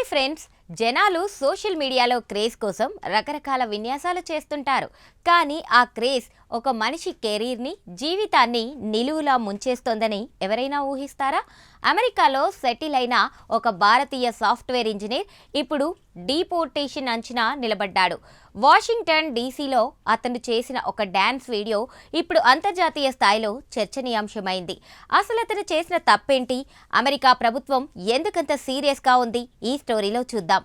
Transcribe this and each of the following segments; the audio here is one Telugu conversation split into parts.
హాయ్ ఫ్రెండ్స్, జనాలు సోషల్ మీడియాలో క్రేజ్ కోసం రకరకాల విన్యాసాలు చేస్తుంటారు. కానీ ఆ క్రేజ్ ఒక మనిషి కెరీర్ని, జీవితాన్ని నిలువులా ముంచేస్తోందని ఎవరైనా ఊహిస్తారా? అమెరికాలో సెటిల్ అయిన ఒక భారతీయ సాఫ్ట్వేర్ ఇంజనీర్ ఇప్పుడు డీపోర్టేషన్ అంచున నిలబడ్డాడు. వాషింగ్టన్ డీసీలో అతను చేసిన ఒక డాన్స్ వీడియో ఇప్పుడు అంతర్జాతీయ స్థాయిలో చర్చనీయాంశమైంది. అసలు అతను చేసిన తప్పేంటి? అమెరికా ప్రభుత్వం ఎందుకంత సీరియస్గా ఉంది? ఈ స్టోరీలో చూద్దాం.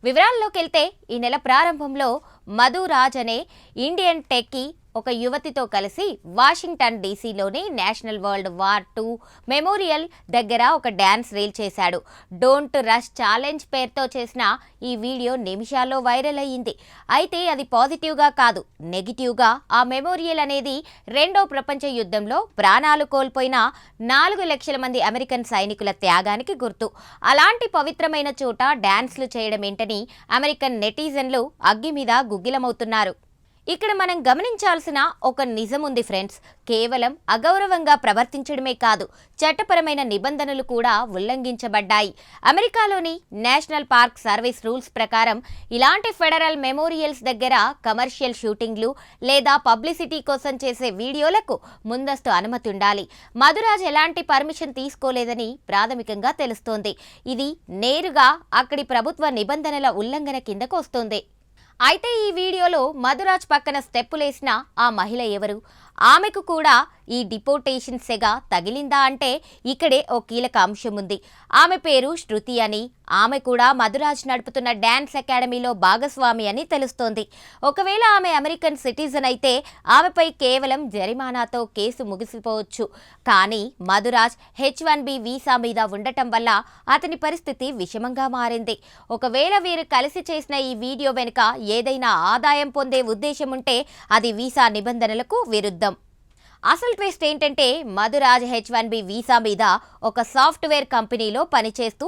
వివరాల్లోకి వెళ్తే, ఈ నెల ప్రారంభంలో మధు రాజ్ అనే ఇండియన్ టెక్కీ ఒక యువతితో కలిసి వాషింగ్టన్ డీసీలోని national world war II memorial దగ్గర ఒక డ్యాన్స్ రీల్ చేశాడు. డోంట్ రష్ ఛాలెంజ్ పేరుతో చేసిన ఈ వీడియో నిమిషాల్లో వైరల్ అయ్యింది. అయితే అది పాజిటివ్గా కాదు, నెగిటివ్గా. ఆ మెమోరియల్ అనేది రెండో ప్రపంచ యుద్ధంలో ప్రాణాలు కోల్పోయిన 4 లక్షల మంది అమెరికన్ సైనికుల త్యాగానికి గుర్తు. అలాంటి పవిత్రమైన చోట డ్యాన్స్లు చేయడం ఏంటని అమెరికన్ నెటిజన్లు అగ్గి మీద గుగ్గిలమవుతున్నారు. ఇక్కడ మనం గమనించాల్సిన ఒక నిజం ఉంది ఫ్రెండ్స్. కేవలం అగౌరవంగా ప్రవర్తించడమే కాదు, చట్టపరమైన నిబంధనలు కూడా ఉల్లంఘించబడ్డాయి. అమెరికాలోని నేషనల్ పార్క్ సర్వీస్ రూల్స్ ప్రకారం ఇలాంటి ఫెడరల్ మెమోరియల్స్ దగ్గర కమర్షియల్ షూటింగ్లు లేదా పబ్లిసిటీ కోసం చేసే వీడియోలకు ముందస్తు అనుమతి ఉండాలి. మధురాజ్ ఎలాంటి పర్మిషన్ తీసుకోలేదని ప్రాథమికంగా తెలుస్తోంది. ఇది నేరుగా అక్కడి ప్రభుత్వ నిబంధనల ఉల్లంఘన కిందకు వస్తోంది. అయితే ఈ వీడియోలో మధురాజ్ పక్కన స్టెప్పులేసిన ఆ మహిళ ఎవరు? ఆమెకు కూడా ఈ డిపోర్టేషన్ సెగ తగిలిందా అంటే ఇక్కడే ఓ కీలక అంశం ఉంది. ఆమె పేరు శృతి అని. ఆమె కూడా మధురాజ్ నడుపుతున్న డ్యాన్స్ అకాడమీలో భాగస్వామి అని తెలుస్తోంది. ఒకవేళ ఆమె అమెరికన్ సిటిజన్ అయితే ఆమెపై కేవలం జరిమానాతో కేసు ముగిసిపోవచ్చు. కానీ మధురాజ్ H-1B వీసా మీద ఉండటం వల్ల అతని పరిస్థితి విషమంగా మారింది. ఒకవేళ వీరు కలిసి చేసిన ఈ వీడియో వెనుక ఏదైనా ఆదాయం పొందే ఉద్దేశం ఉంటే అది వీసా నిబంధనలకు విరుద్ధం. అసలు ట్విస్ట్ ఏంటంటే, మధురాజ్ H-1B వీసా మీద ఒక సాఫ్ట్వేర్ కంపెనీలో పనిచేస్తూ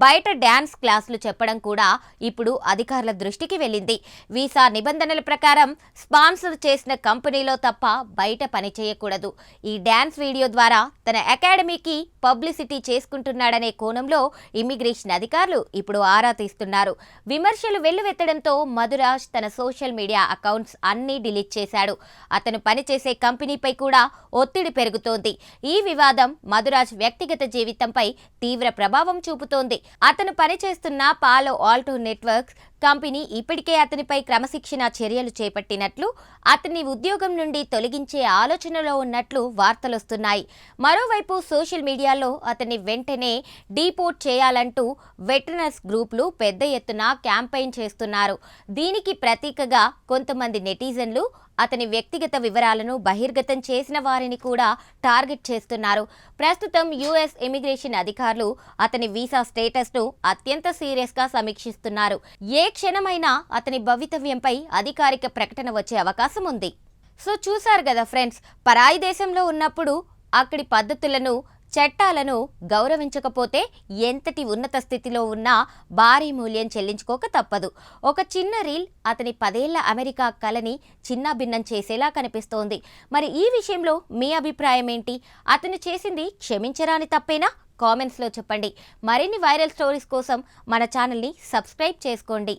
బయట డ్యాన్స్ క్లాసులు చెప్పడం కూడా ఇప్పుడు అధికారుల దృష్టికి వెళ్ళింది. వీసా నిబంధనల ప్రకారం స్పాన్సర్ చేసిన కంపెనీలో తప్ప బయట పని చేయకూడదు. ఈ డ్యాన్స్ వీడియో ద్వారా తన అకాడమీకి పబ్లిసిటీ చేసుకుంటున్నాడనే కోణంలో ఇమ్మిగ్రేషన్ అధికారులు ఇప్పుడు ఆరా తీస్తున్నారు. విమర్శలు వెల్లువెత్తడంతో మధురాజ్ తన సోషల్ మీడియా అకౌంట్స్ అన్నీ డిలీట్ చేశాడు. అతను పనిచేసే కంపెనీపై కూడా ఒత్తిడి పెరుగుతోంది. ఈ వివాదం మధురాజ్ వ్యక్తిగత జీవితంపై తీవ్ర ప్రభావం చూపుతోంది. అతను పనిచేస్తున్న పాలో ఆల్టో నెట్వర్క్స్ కంపెనీ ఇప్పటికే అతనిపై క్రమశిక్షణ చర్యలు చేపట్టినట్లు, అతని ఉద్యోగం నుండి తొలగించే ఆలోచనలో ఉన్నట్లు వార్తలొస్తున్నాయి. మరోవైపు సోషల్ మీడియాలో అతన్ని వెంటనే డీపోర్ట్ చేయాలంటూ వెటరనర్స్ గ్రూపులు పెద్ద ఎత్తున క్యాంపెయిన్ చేస్తున్నారు. దీనికి ప్రతీకగా కొంతమంది నెటిజన్లు అతని వ్యక్తిగత వివరాలను బహిర్గతం చేసిన వారిని కూడా టార్గెట్ చేస్తున్నారు. ప్రస్తుతం US ఇమిగ్రేషన్ అధికారులు అతని వీసా స్టేటస్ను అత్యంత సీరియస్గా సమీక్షిస్తున్నారు. ఏ క్షణమైనా అతని భవితవ్యంపై అధికారిక ప్రకటన వచ్చే అవకాశం ఉంది. సో చూశారు కదా ఫ్రెండ్స్, పరాయి దేశంలో ఉన్నప్పుడు అక్కడి పద్ధతులను, చట్టాలను గౌరవించకపోతే ఎంతటి ఉన్నత స్థితిలో ఉన్నా భారీ మూల్యం చెల్లించుకోక తప్పదు. ఒక చిన్న రీల్ అతని 10 ఏళ్ల అమెరికా కలని చిన్నాభిన్నం చేసేలా కనిపిస్తోంది. మరి ఈ విషయంలో మీ అభిప్రాయం ఏంటి? అతను చేసింది క్షమించరాని తప్పేనా? కామెంట్స్లో చెప్పండి. మరిన్ని వైరల్ స్టోరీస్ కోసం మన ఛానల్ని సబ్స్క్రైబ్ చేసుకోండి.